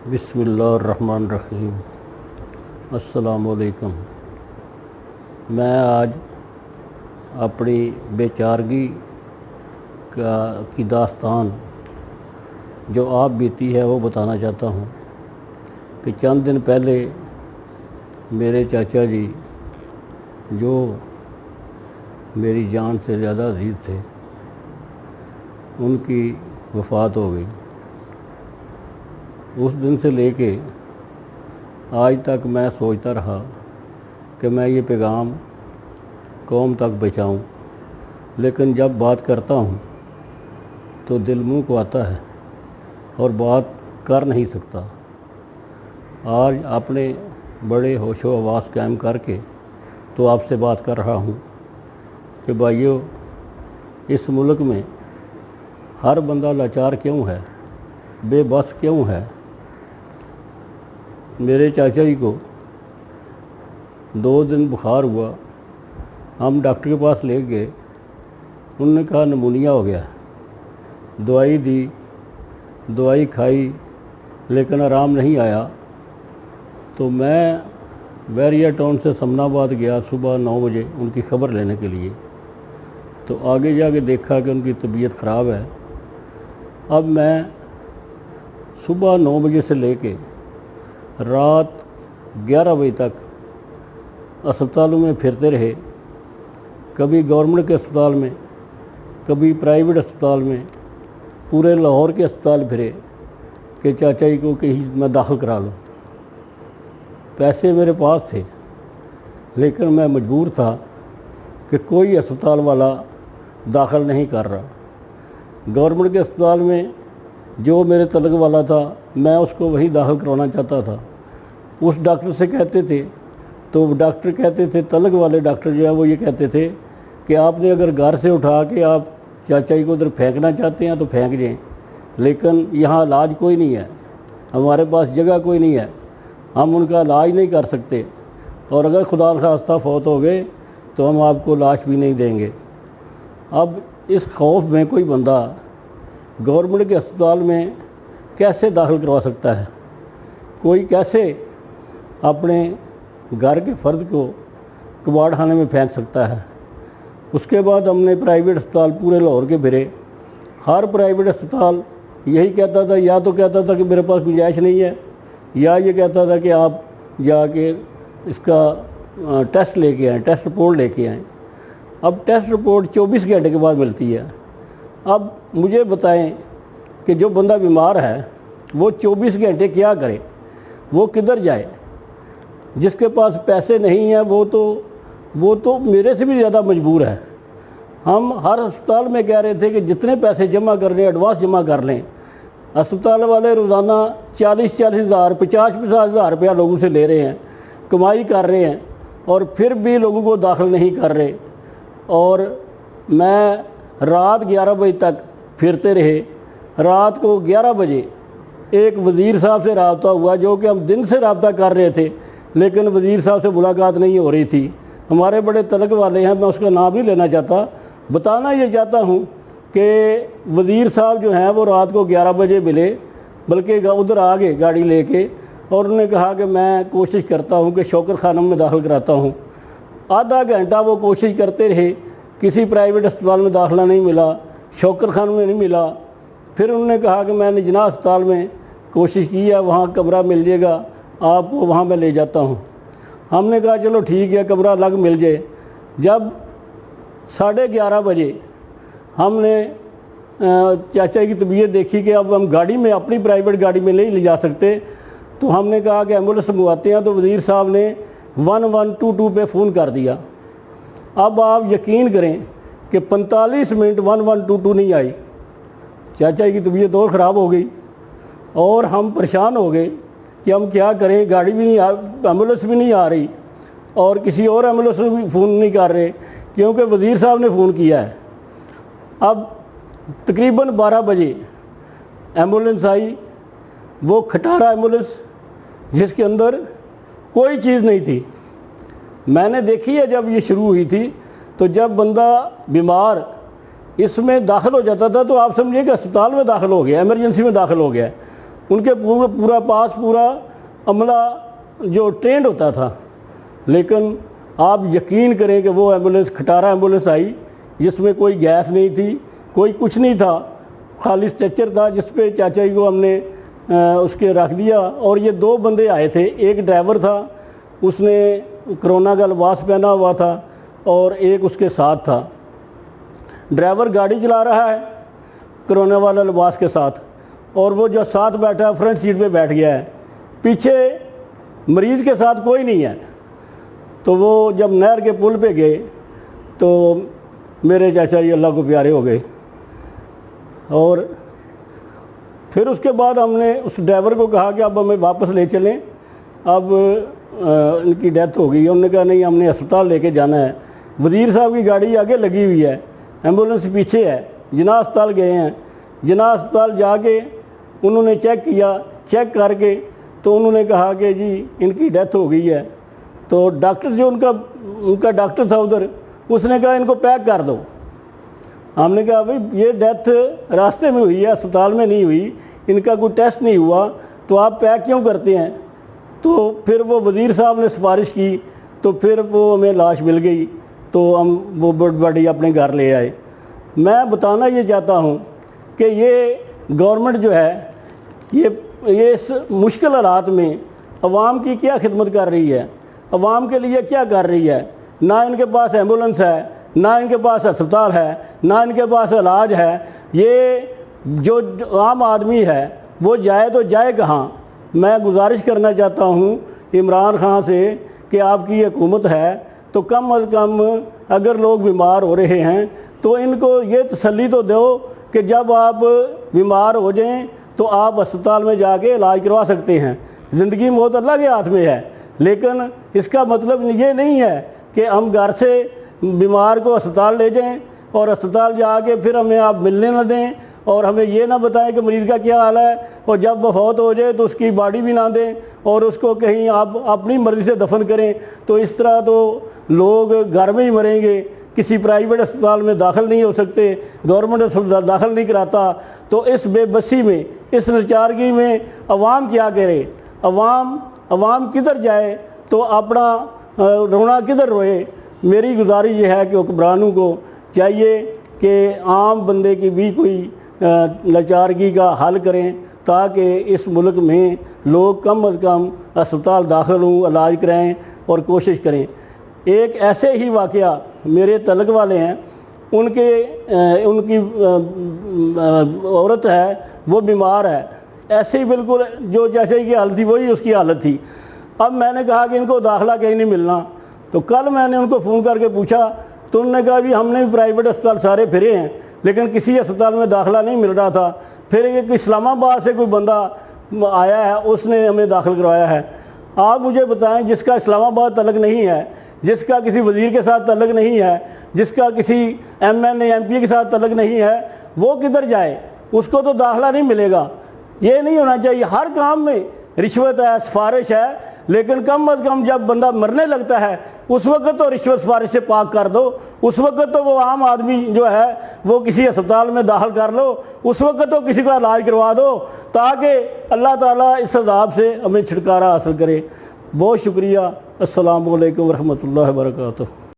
بسم اللہ الرحمن الرحیم۔ السلام علیکم۔ میں آج اپنی بے چارگی کی داستان جو آپ بیتی ہے وہ بتانا چاہتا ہوں کہ چند دن پہلے میرے چاچا جی جو میری جان سے زیادہ عزیز تھے ان کی وفات ہو گئی۔ اس دن سے لے کے آج تک میں سوچتا رہا کہ میں یہ پیغام قوم تک پہنچاؤں، لیکن جب بات کرتا ہوں تو دل منہ کو آتا ہے اور بات کر نہیں سکتا۔ آج اپنے بڑے ہوش و حواس قائم کر کے تو آپ سے بات کر رہا ہوں کہ بھائیو، اس ملک میں ہر بندہ لاچار کیوں ہے، بے بس کیوں ہے۔ میرے چاچا جی کو 2 دن بخار ہوا، ہم ڈاکٹر کے پاس لے گئے، انہوں نے کہا نمونیا ہو گیا۔ دوائی دی، دوائی کھائی، لیکن آرام نہیں آیا۔ تو میں بیریا ٹاؤن سے سمن آباد گیا صبح 9 بجے ان کی خبر لینے کے لیے۔ تو آگے جا کے دیکھا کہ ان کی طبیعت خراب ہے۔ اب میں صبح 9 بجے سے لے کے رات 11 بجے تک اسپتالوں میں پھرتے رہے، کبھی گورنمنٹ کے اسپتال میں، کبھی پرائیویٹ اسپتال میں، پورے لاہور کے اسپتال پھرے کہ چاچا جی کو کہیں میں داخل کرا لوں۔ پیسے میرے پاس تھے لیکن میں مجبور تھا کہ کوئی اسپتال والا داخل نہیں کر رہا۔ گورنمنٹ کے اسپتال میں جو میرے تعلق والا تھا میں اس کو وہی داخل کروانا چاہتا تھا۔ اس ڈاکٹر سے کہتے تھے تو ڈاکٹر کہتے تھے، تعلق والے ڈاکٹر جو ہے وہ یہ کہتے تھے کہ آپ نے اگر گھر سے اٹھا کے آپ چاچا جی کو ادھر پھینکنا چاہتے ہیں تو پھینک جائیں، لیکن یہاں علاج کوئی نہیں ہے، ہمارے پاس جگہ کوئی نہیں ہے، ہم ان کا علاج نہیں کر سکتے، اور اگر خدا نخواستہ فوت ہو گئے تو ہم آپ کو لاش بھی نہیں دیں گے۔ اب اس خوف میں کوئی بندہ گورنمنٹ کے اسپتال میں کیسے داخل کروا سکتا ہے؟ کوئی کیسے اپنے گھر کے فرد کو کباڑ خانے میں پھینک سکتا ہے؟ اس کے بعد ہم نے پرائیویٹ اسپتال پورے لاہور کے پھرے۔ ہر پرائیویٹ اسپتال یہی کہتا تھا، یا تو کہتا تھا کہ میرے پاس گنجائش نہیں ہے، یا یہ کہتا تھا کہ آپ جا کے اس کا ٹیسٹ لے کے آئیں، ٹیسٹ رپورٹ لے کے آئیں۔ اب ٹیسٹ رپورٹ 24 گھنٹے کے بعد ملتی ہے۔ اب مجھے بتائیں کہ جو بندہ بیمار ہے وہ 24 گھنٹے کیا کرے، وہ کدھر جائے؟ جس کے پاس پیسے نہیں ہیں وہ تو میرے سے بھی زیادہ مجبور ہے۔ ہم ہر اسپتال میں کہہ رہے تھے کہ جتنے پیسے جمع کر لیں، ایڈوانس جمع کر لیں۔ اسپتال والے روزانہ 40,000 ہزار 50,000 ہزار روپیہ لوگوں سے لے رہے ہیں، کمائی کر رہے ہیں، اور پھر بھی لوگوں کو داخل نہیں کر رہے۔ اور میں رات 11 بجے تک پھرتے رہے۔ رات کو 11 بجے ایک وزیر صاحب سے رابطہ ہوا، جو کہ ہم دن سے رابطہ کر رہے تھے لیکن وزیر صاحب سے ملاقات نہیں ہو رہی تھی۔ ہمارے بڑے تعلق والے ہیں، میں اس کا نام نہیں لینا چاہتا، بتانا یہ چاہتا ہوں کہ وزیر صاحب جو ہیں وہ رات کو 11 بجے ملے، بلکہ ادھر آ گئے گاڑی لے کے، اور انہوں نے کہا کہ میں کوشش کرتا ہوں کہ شوکت خانم میں داخل کراتا ہوں۔ آدھا گھنٹہ وہ کوشش کرتے رہے، کسی پرائیویٹ اسپتال میں داخلہ نہیں ملا، شوکت خانم میں نہیں ملا۔ پھر انہوں نے کہا کہ میں نے جناح اسپتال میں کوشش کی ہے، وہاں کمرہ مل جائے گا آپ کو، وہاں میں لے جاتا ہوں۔ ہم نے کہا چلو ٹھیک ہے، کمرہ الگ مل جائے۔ جب 11:30 بجے ہم نے چاچا کی طبیعت دیکھی کہ اب ہم گاڑی میں، اپنی پرائیویٹ گاڑی میں نہیں لے جا سکتے، تو ہم نے کہا کہ ایمبولینس منگواتے ہیں، تو وزیر صاحب نے 1122 پہ فون کر دیا۔ اب آپ یقین کریں کہ 45 منٹ 1122 نہیں آئی۔ چاچا کی طبیعت اور خراب ہو گئی اور ہم پریشان ہو گئے کہ ہم کیا کریں، گاڑی بھی نہیں ایمبولینس بھی نہیں آ رہی، اور کسی اور ایمبولینس میں بھی فون نہیں کر رہے کیونکہ وزیر صاحب نے فون کیا ہے۔ اب تقریباً 12 بجے ایمبولینس آئی، وہ کھٹارا ایمبولینس جس کے اندر کوئی چیز نہیں تھی۔ میں نے دیکھی ہے جب یہ شروع ہوئی تھی، تو جب بندہ بیمار اس میں داخل ہو جاتا تھا تو آپ سمجھیے کہ اسپتال میں داخل ہو گیا، ایمرجنسی میں داخل ہو گیا، ان کے پورا عملہ جو ٹرینڈ ہوتا تھا، لیکن آپ یقین کریں کہ وہ ایمبولینس کھٹارا ایمبولینس آئی جس میں کوئی گیس نہیں تھی، کوئی کچھ نہیں تھا، خالی اسٹریچر تھا جس پہ چاچا جی کو ہم نے اس کے رکھ دیا۔ اور یہ 2 بندے آئے تھے، ایک ڈرائیور تھا، اس نے کرونا کا لباس پہنا ہوا تھا، اور ایک اس کے ساتھ تھا۔ ڈرائیور گاڑی چلا رہا ہے کرونا والا لباس کے ساتھ، اور وہ جو ساتھ بیٹھا ہے فرنٹ سیٹ پہ بیٹھ گیا ہے، پیچھے مریض کے ساتھ کوئی نہیں ہے۔ تو وہ جب نہر کے پل پہ گئے تو میرے چاچا جی اللہ کو پیارے ہو گئے، اور پھر اس کے بعد ہم نے اس ڈرائیور کو کہا کہ اب ہمیں واپس لے چلیں، اب ان کی ڈیتھ ہو گئی ہے۔ انہوں نے کہا نہیں، ہم نے اسپتال لے کے جانا ہے۔ وزیر صاحب کی گاڑی آگے لگی ہوئی ہے، ایمبولینس پیچھے ہے۔ جناح اسپتال گئے ہیں، جناح اسپتال جا کے انہوں نے چیک کیا، چیک کر کے تو انہوں نے کہا کہ جی ان کی ڈیتھ ہو گئی ہے۔ تو ڈاکٹر جو ان کا ڈاکٹر تھا ادھر، اس نے کہا ان کو پیک کر دو۔ ہم نے کہا بھائی یہ ڈیتھ راستے میں ہوئی ہے، اسپتال میں نہیں ہوئی، ان کا کوئی ٹیسٹ نہیں ہوا، تو آپ پیک کیوں کرتے ہیں؟ تو پھر وہ وزیر صاحب نے سفارش کی، تو پھر وہ ہمیں لاش مل گئی، تو ہم وہ باڈی اپنے گھر لے آئے۔ میں بتانا یہ چاہتا ہوں کہ یہ گورنمنٹ جو ہے یہ اس مشکل حالات میں عوام کی کیا خدمت کر رہی ہے، عوام کے لیے کیا کر رہی ہے۔ نہ ان کے پاس ایمبولینس ہے، نہ ان کے پاس اسپتال ہے، نہ ان کے پاس علاج ہے۔ یہ جو عام آدمی ہے وہ جائے تو جائے کہاں؟ میں گزارش کرنا چاہتا ہوں عمران خان سے کہ آپ کی حکومت ہے تو کم از کم اگر لوگ بیمار ہو رہے ہیں تو ان کو یہ تسلی تو دو کہ جب آپ بیمار ہو جائیں تو آپ اسپتال میں جا کے علاج کروا سکتے ہیں۔ زندگی موت اللہ کے ہاتھ میں ہے، لیکن اس کا مطلب یہ نہیں ہے کہ ہم گھر سے بیمار کو اسپتال لے جائیں اور اسپتال جا کے پھر ہمیں آپ ملنے نہ دیں اور ہمیں یہ نہ بتائیں کہ مریض کا کیا حال ہے، اور جب وہ فوت ہو جائے تو اس کی باڈی بھی نہ دیں اور اس کو کہیں آپ اپنی مرضی سے دفن کریں۔ تو اس طرح تو لوگ گھر میں ہی مریں گے، کسی پرائیویٹ اسپتال میں داخل نہیں ہو سکتے، گورنمنٹ اسپتال داخل نہیں کراتا۔ تو اس بے بسی میں، اس لاچارگی میں عوام کیا کرے؟ عوام کدھر جائے تو اپنا رونا کدھر روئے؟ میری گزارش یہ ہے کہ حکمرانوں کو چاہیے کہ عام بندے کی بھی کوئی لاچارگی کا حل کریں تاکہ اس ملک میں لوگ کم از کم اسپتال داخل ہوں، علاج کرائیں اور کوشش کریں۔ ایک ایسے ہی واقعہ میرے تعلق والے ہیں، ان کی عورت ہے، وہ بیمار ہے، ایسے ہی بالکل جو جیسے کی حالت تھی وہی اس کی حالت تھی۔ اب میں نے کہا کہ ان کو داخلہ کہیں نہیں ملنا، تو کل میں نے ان کو فون کر کے پوچھا تو انہوں نے کہا بھی ہم نے بھی پرائیویٹ اسپتال سارے پھرے ہیں لیکن کسی اسپتال میں داخلہ نہیں مل رہا تھا۔ پھر ایک اسلام آباد سے کوئی بندہ آیا ہے، اس نے ہمیں داخل کروایا ہے۔ آپ مجھے بتائیں، جس کا اسلام آباد تعلق نہیں ہے، جس کا کسی وزیر کے ساتھ تعلق نہیں ہے، جس کا کسی M N A M P کے ساتھ تعلق نہیں ہے، وہ کدھر جائے؟ اس کو تو داخلہ نہیں ملے گا۔ یہ نہیں ہونا چاہیے۔ ہر کام میں رشوت ہے، سفارش ہے، لیکن کم از کم جب بندہ مرنے لگتا ہے اس وقت تو رشوت سفارش سے پاک کر دو، اس وقت تو وہ عام آدمی جو ہے وہ کسی اسپتال میں داخل کر لو، اس وقت تو کسی کا علاج کروا دو تاکہ اللہ تعالیٰ اس عذاب سے ہمیں چھٹکارا حاصل کرے۔ بہت شکریہ۔ السلام علیکم ورحمۃ اللہ وبرکاتہ۔